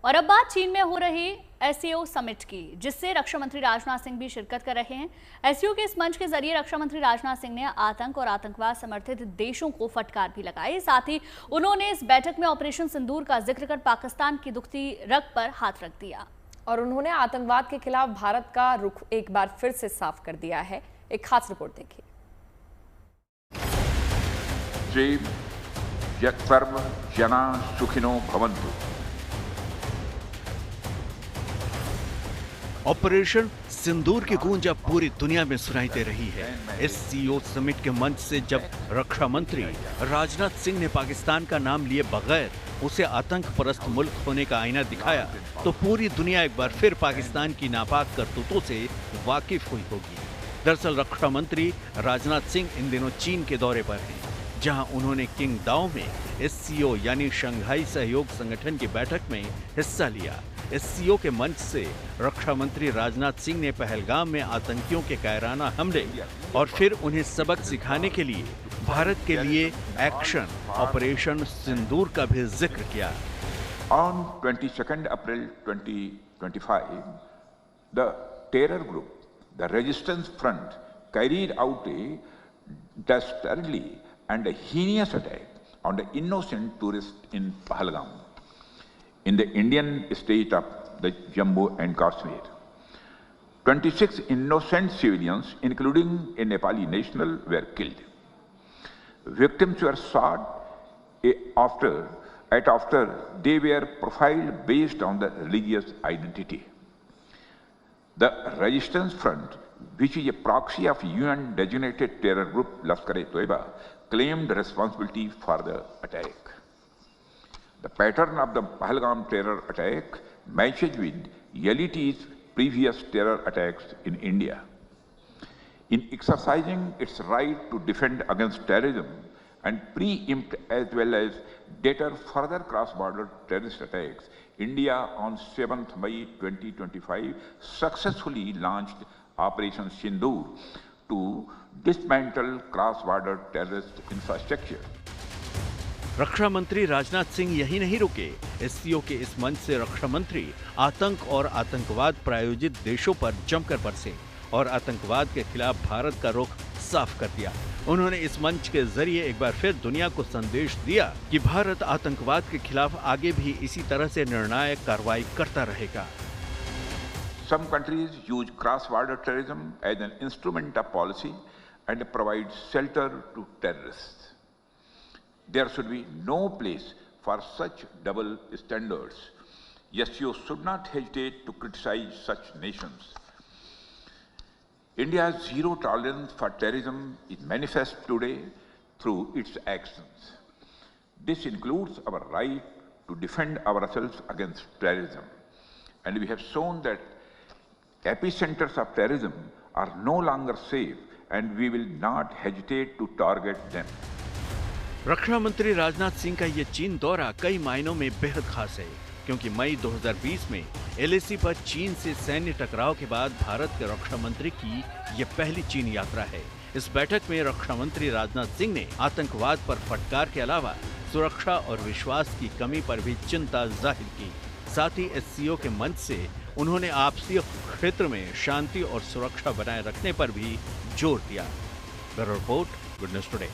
और अब बात चीन में हो रही एससीओ समिट की, जिससे रक्षा मंत्री राजनाथ सिंह भी शिरकत कर रहे हैं। एससीओ के इस मंच के जरिए रक्षा मंत्री राजनाथ सिंह ने आतंक और आतंकवाद समर्थित देशों को फटकार भी लगाई। साथ ही उन्होंने इस बैठक में ऑपरेशन सिंदूर का जिक्र कर पाकिस्तान की दुखती रग पर हाथ रख दिया और उन्होंने आतंकवाद के खिलाफ भारत का रुख एक बार फिर से साफ कर दिया है। एक खास रिपोर्ट देखिए। सर्व जना सुखिनो भवन्तु। ऑपरेशन सिंदूर की गूंज अब पूरी दुनिया में सुनाई दे रही है। एससीओ समिट के मंच से जब रक्षा मंत्री राजनाथ सिंह ने पाकिस्तान का नाम लिए बगैर उसे आतंक परस्त मुल्क होने का आईना दिखाया, तो पूरी दुनिया एक बार फिर पाकिस्तान की नापाक करतूतों से वाकिफ हुई होगी। दरअसल रक्षा मंत्री राजनाथ सिंह इन दिनों चीन के दौरे पर हैं, जहां उन्होंने किंगदाओ में एससीओ यानी शंघाई सहयोग संगठन की बैठक में हिस्सा लिया। एससीओ के मंच से रक्षा मंत्री राजनाथ सिंह ने पहलगाम में आतंकियों के कायराना हमले और फिर उन्हें सबक सिखाने के लिए भारत के लिए एक्शन ऑपरेशन सिंदूर का भी जिक्र किया। On 22nd April 2025, the terror group, the Resistance Front, carried out a dastardly and a heinous attack on the innocent tourists in Pahalgam, in the Indian state of the Jammu and Kashmir. 26 innocent civilians, including a Nepali national, were killed. Victims were shot after they were profiled based on the religious identity. The Resistance Front, which is a proxy of UN-designated terror group Lashkar-e-Toiba, claimed responsibility for the attack. The pattern of the Pahalgam terror attack matches with LET's previous terror attacks in India. In exercising its right to defend against terrorism and preempt as well as deter further cross-border terrorist attacks, India on 7th May 2025 successfully launched Operation Sindoor to dismantle cross-border terrorist infrastructure. रक्षा मंत्री राजनाथ सिंह यही नहीं रुके। SCO के इस मंच से रक्षा मंत्री आतंक और आतंकवाद प्रायोजित देशों पर जमकर बरसे और आतंकवाद के खिलाफ भारत का रुख साफ कर दिया। उन्होंने इस मंच के जरिए एक बार फिर दुनिया को संदेश दिया कि भारत आतंकवाद के खिलाफ आगे भी इसी तरह से निर्णायक कार्रवाई करता रहेगा। Some countries use cross-border terrorism as an instrument of policy and provide shelter to terrorists. There should be no place for such double standards. SCO should not hesitate to criticize such nations. India's zero tolerance for terrorism is manifest today through its actions. This includes our right to defend ourselves against terrorism. And we have shown that epicenters of terrorism are no longer safe and we will not hesitate to target them. रक्षा मंत्री राजनाथ सिंह का ये चीन दौरा कई मायनों में बेहद खास है, क्योंकि मई 2020 में एलएसी पर चीन से सैन्य टकराव के बाद भारत के रक्षा मंत्री की ये पहली चीन यात्रा है। इस बैठक में रक्षा मंत्री राजनाथ सिंह ने आतंकवाद पर फटकार के अलावा सुरक्षा और विश्वास की कमी पर भी चिंता जाहिर की। साथ ही एससीओ के मंच से उन्होंने आपसी क्षेत्र में शांति और सुरक्षा बनाए रखने पर भी जोर दिया। Bureau report, good news today.